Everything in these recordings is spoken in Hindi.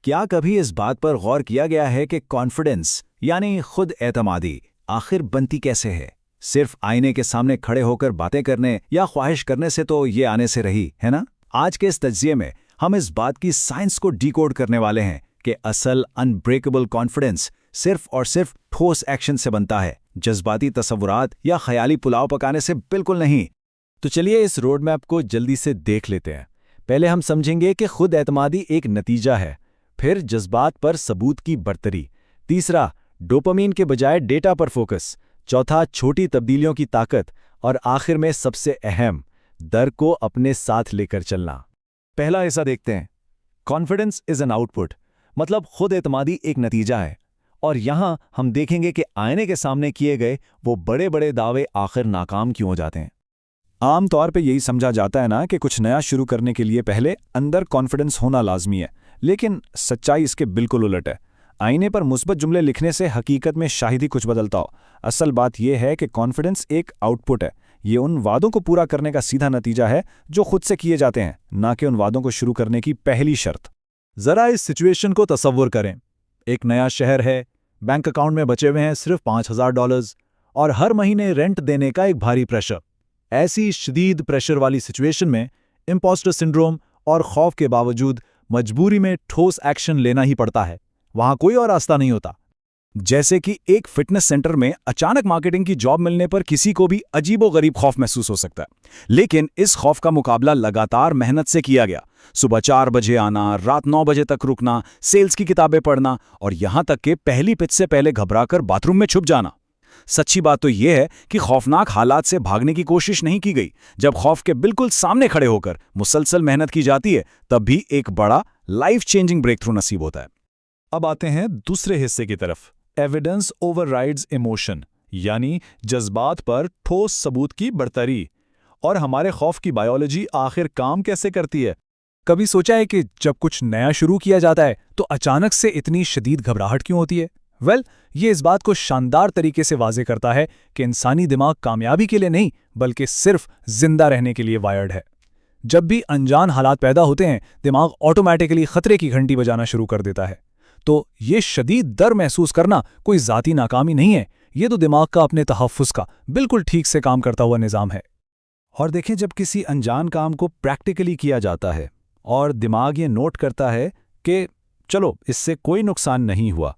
क्या कभी इस बात पर गौर किया गया है कि कॉन्फिडेंस यानी खुद एतमादी आखिर बनती कैसे है? सिर्फ आईने के सामने खड़े होकर बातें करने या ख्वाहिश करने से तो ये आने से रही, है ना? आज के इस तज्जिये में हम इस बात की साइंस को डिकोड करने वाले हैं कि असल अनब्रेकेबल कॉन्फिडेंस सिर्फ और सिर्फ ठोस एक्शन से बनता है, जज्बाती तसव्वुरात या ख्याली पुलाव पकाने से बिल्कुल नहीं। तो चलिए इस रोड मैप को जल्दी से देख लेते हैं। पहले हम समझेंगे कि खुद एतमादी एक नतीजा है, फिर जज्बात पर सबूत की बढ़तरी, तीसरा डोपामीन के बजाय डेटा पर फोकस, चौथा छोटी तब्दीलियों की ताकत और आखिर में सबसे अहम डर को अपने साथ लेकर चलना। पहला हिस्सा देखते हैं। कॉन्फिडेंस इज एन आउटपुट, मतलब खुद एतमादी एक नतीजा है। और यहां हम देखेंगे कि आईने के सामने किए गए वो बड़े बड़े दावे आखिर नाकाम क्यों हो जाते हैं। आम तौर पे यही समझा जाता है ना कि कुछ नया शुरू करने के लिए पहले अंदर कॉन्फिडेंस होना लाजमी है, लेकिन सच्चाई इसके बिल्कुल उलट है। आईने पर मुस्बत जुमले लिखने से हकीकत में शायद ही कुछ बदलता हो। असल बात यह है कि कॉन्फिडेंस एक आउटपुट है। ये उन वादों को पूरा करने का सीधा नतीजा है जो खुद से किए जाते हैं, ना कि उन वादों को शुरू करने की पहली शर्त। जरा इस सिचुएशन को तसव्वुर करें। एक नया शहर है, बैंक अकाउंट में बचे हुए हैं सिर्फ $5000 और हर महीने रेंट देने का एक भारी प्रेशर। ऐसी शदीद प्रेशर वाली सिचुएशन में इम्पोस्टर सिंड्रोम और खौफ के बावजूद मजबूरी में ठोस एक्शन लेना ही पड़ता है। वहां कोई और रास्ता नहीं होता। जैसे कि एक फिटनेस सेंटर में अचानक मार्केटिंग की जॉब मिलने पर किसी को भी अजीबोगरीब खौफ महसूस हो सकता है, लेकिन इस खौफ का मुकाबला लगातार मेहनत से किया गया। सुबह 4 बजे आना, रात 9 बजे तक रुकना, सेल्स की किताबें पढ़ना और यहां तक कि पहली पिच से पहले घबराकर बाथरूम में छुप जाना। सच्ची बात तो यह है कि खौफनाक हालात से भागने की कोशिश नहीं की गई। जब खौफ के बिल्कुल सामने खड़े होकर मुसलसल मेहनत की जाती है, तब भी एक बड़ा लाइफ चेंजिंग ब्रेक थ्रू नसीब होता है। अब आते हैं दूसरे हिस्से की तरफ। एविडेंस ओवरराइड्स इमोशन, यानी जज्बात पर ठोस सबूत की बढ़तरी। और हमारे खौफ की बायोलॉजी आखिर काम कैसे करती है? कभी सोचा है कि जब कुछ नया शुरू किया जाता है तो अचानक से इतनी शदीद घबराहट क्यों होती है? ये इस बात को शानदार तरीके से वाज़े करता है कि इंसानी दिमाग कामयाबी के लिए नहीं बल्कि सिर्फ जिंदा रहने के लिए वायर्ड है। जब भी अनजान हालात पैदा होते हैं, दिमाग ऑटोमैटिकली खतरे की घंटी बजाना शुरू कर देता है। तो ये शदीद डर महसूस करना कोई ज़ाती नाकामी नहीं है, ये तो दिमाग का अपने तहफ़्फ़ुज़ का बिल्कुल ठीक से काम करता हुआ निज़ाम है। और देखें, जब किसी अनजान काम को प्रैक्टिकली किया जाता है और दिमाग ये नोट करता है कि चलो इससे कोई नुकसान नहीं हुआ,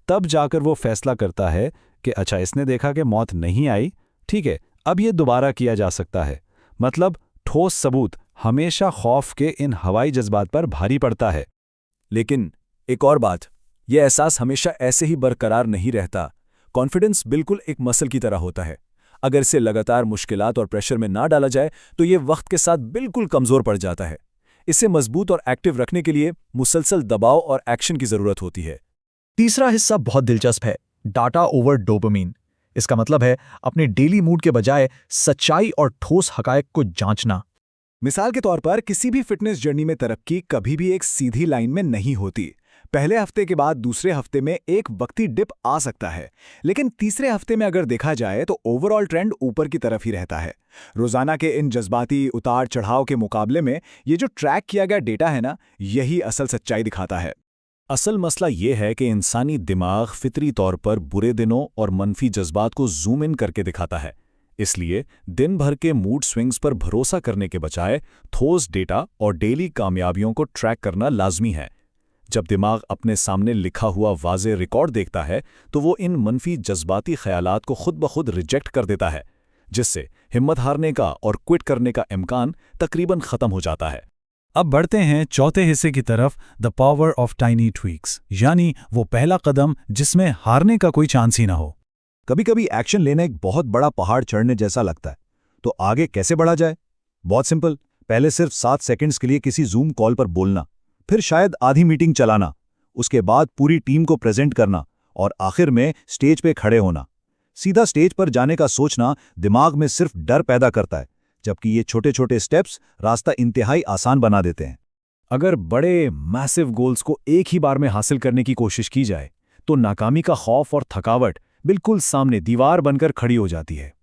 तब जाकर वो फैसला करता है कि अच्छा, इसने देखा कि मौत नहीं आई, ठीक है, अब ये दोबारा किया जा सकता है। मतलब ठोस सबूत हमेशा खौफ के इन हवाई जज्बात पर भारी पड़ता है। लेकिन एक और बात, यह एहसास हमेशा ऐसे ही बरकरार नहीं रहता। कॉन्फिडेंस बिल्कुल एक मसल की तरह होता है। अगर इसे लगातार मुश्किलात और प्रेशर में ना डाला जाए तो ये वक्त के साथ बिल्कुल कमज़ोर पड़ जाता है। इसे मजबूत और एक्टिव रखने के लिए मुसलसल दबाव और एक्शन की ज़रूरत होती है। तीसरा हिस्सा बहुत दिलचस्प है, डाटा ओवर डोपामीन। इसका मतलब है अपने डेली मूड के बजाय सच्चाई और ठोस हकायक को जांचना। मिसाल के तौर पर, किसी भी फिटनेस जर्नी में तरक्की कभी भी एक सीधी लाइन में नहीं होती। पहले हफ्ते के बाद दूसरे हफ्ते में एक वक्ती डिप आ सकता है, लेकिन तीसरे हफ्ते में अगर देखा जाए तो ओवरऑल ट्रेंड ऊपर की तरफ ही रहता है। रोजाना के इन जज्बाती उतार चढ़ाव के मुकाबले में ये जो ट्रैक किया गया डेटा है ना, यही असल सच्चाई दिखाता है। असल मसला यह है कि इंसानी दिमाग फितरी तौर पर बुरे दिनों और मनफी जज्बात को जूम इन करके दिखाता है। इसलिए दिन भर के मूड स्विंग्स पर भरोसा करने के बजाय ठोस डेटा और डेली कामयाबियों को ट्रैक करना लाजमी है। जब दिमाग अपने सामने लिखा हुआ वाज़े रिकॉर्ड देखता है तो वो इन मनफी जज्बाती ख्यालात को खुद ब खुद रिजेक्ट कर देता है, जिससे हिम्मत हारने का और क्विट करने का इम्कान तकरीबन ख़त्म हो जाता है। अब बढ़ते हैं चौथे हिस्से की तरफ, the power of tiny tweaks, यानी वो पहला कदम जिसमें हारने का कोई चांस ही ना हो। कभी कभी एक्शन लेना एक बहुत बड़ा पहाड़ चढ़ने जैसा लगता है, तो आगे कैसे बढ़ा जाए? बहुत सिंपल, पहले सिर्फ 7 सेकंड्स के लिए किसी जूम कॉल पर बोलना, फिर शायद आधी मीटिंग चलाना, उसके बाद पूरी टीम को प्रेजेंट करना और आखिर में स्टेज पे खड़े होना। सीधा स्टेज पर जाने का सोचना दिमाग में सिर्फ डर पैदा करता है, जबकि ये छोटे छोटे स्टेप्स रास्ता इंतहाई आसान बना देते हैं। अगर बड़े मैसिव गोल्स को एक ही बार में हासिल करने की कोशिश की जाए तो नाकामी का खौफ और थकावट बिल्कुल सामने दीवार बनकर खड़ी हो जाती है।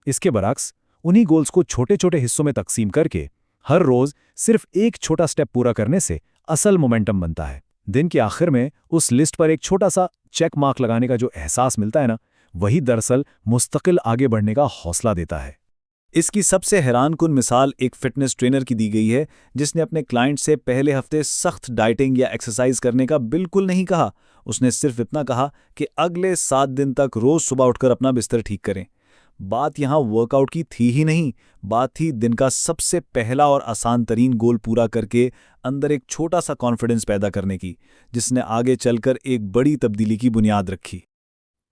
इसके बरक्स, उन्हीं गोल्स को छोटे छोटे हिस्सों में तकसीम करके हर रोज सिर्फ एक छोटा स्टेप पूरा करने से असल मोमेंटम बनता है। दिन के आखिर में उस लिस्ट पर एक छोटा सा चेक मार्क लगाने का जो एहसास मिलता है ना, वही दरअसल मुस्तकिल आगे बढ़ने का हौसला देता है। इसकी सबसे हैरानकुन मिसाल एक फिटनेस ट्रेनर की दी गई है, जिसने अपने क्लाइंट से पहले हफ्ते सख्त डाइटिंग या एक्सरसाइज करने का बिल्कुल नहीं कहा। उसने सिर्फ इतना कहा कि अगले 7 दिन तक रोज सुबह उठकर अपना बिस्तर ठीक करें। बात यहां वर्कआउट की थी ही नहीं, बात थी दिन का सबसे पहला और आसान तरीन गोल पूरा करके अंदर एक छोटा सा कॉन्फिडेंस पैदा करने की, जिसने आगे चलकर एक बड़ी तब्दीली की बुनियाद रखी।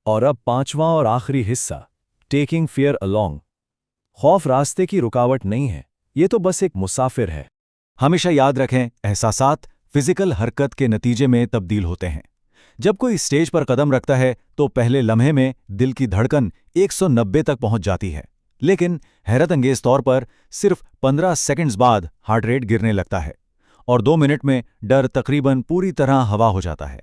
और अब 5वां और आखिरी हिस्सा, टेकिंग फियर अलोंग। खौफ रास्ते की रुकावट नहीं है, ये तो बस एक मुसाफिर है। हमेशा याद रखें, एहसासात फिजिकल हरकत के नतीजे में तब्दील होते हैं। जब कोई स्टेज पर कदम रखता है तो पहले लम्हे में दिल की धड़कन 190 तक पहुंच जाती है, लेकिन हैरतअंगेज तौर पर सिर्फ 15 सेकंड्स बाद हार्ट रेट गिरने लगता है और 2 मिनट में डर तकरीबन पूरी तरह हवा हो जाता है।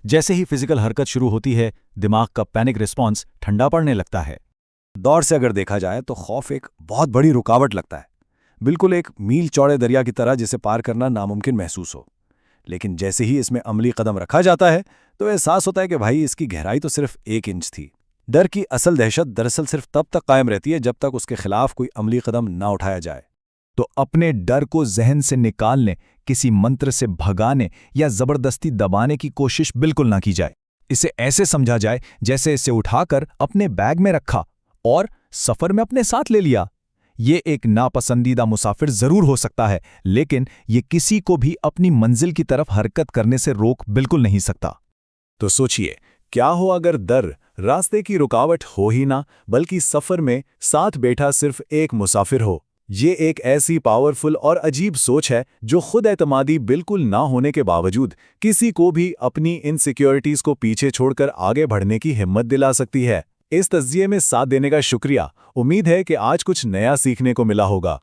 जैसे ही फिजिकल हरकत शुरू होती है, दिमाग का पैनिक रिस्पॉन्स ठंडा पड़ने लगता है। दौर से अगर देखा जाए तो खौफ एक बहुत बड़ी रुकावट लगता है, बिल्कुल एक मील चौड़े दरिया की तरह जिसे पार करना नामुमकिन महसूस हो। लेकिन जैसे ही इसमें अमली कदम रखा जाता है तो एहसास होता है कि भाई इसकी गहराई तो सिर्फ 1 इंच थी। डर की असल दहशत दरअसल सिर्फ तब तक कायम रहती है जब तक उसके खिलाफ कोई अमली कदम ना उठाया जाए। तो अपने डर को जहन से निकालने, किसी मंत्र से भगाने या जबरदस्ती दबाने की कोशिश बिल्कुल ना की जाए। इसे ऐसे समझा जाए जैसे इसे उठाकर अपने बैग में रखा और सफर में अपने साथ ले लिया। ये एक नापसंदीदा मुसाफिर जरूर हो सकता है, लेकिन ये किसी को भी अपनी मंजिल की तरफ हरकत करने से रोक बिल्कुल नहीं सकता। तो सोचिए, क्या हो अगर डर रास्ते की रुकावट हो ही ना, बल्कि सफर में साथ बैठा सिर्फ एक मुसाफिर हो। ये एक ऐसी पावरफुल और अजीब सोच है जो खुद एतमादी बिल्कुल ना होने के बावजूद किसी को भी अपनी इनसिक्योरिटीज को पीछे छोड़कर आगे बढ़ने की हिम्मत दिला सकती है। इस तज्जिये में साथ देने का शुक्रिया। उम्मीद है कि आज कुछ नया सीखने को मिला होगा।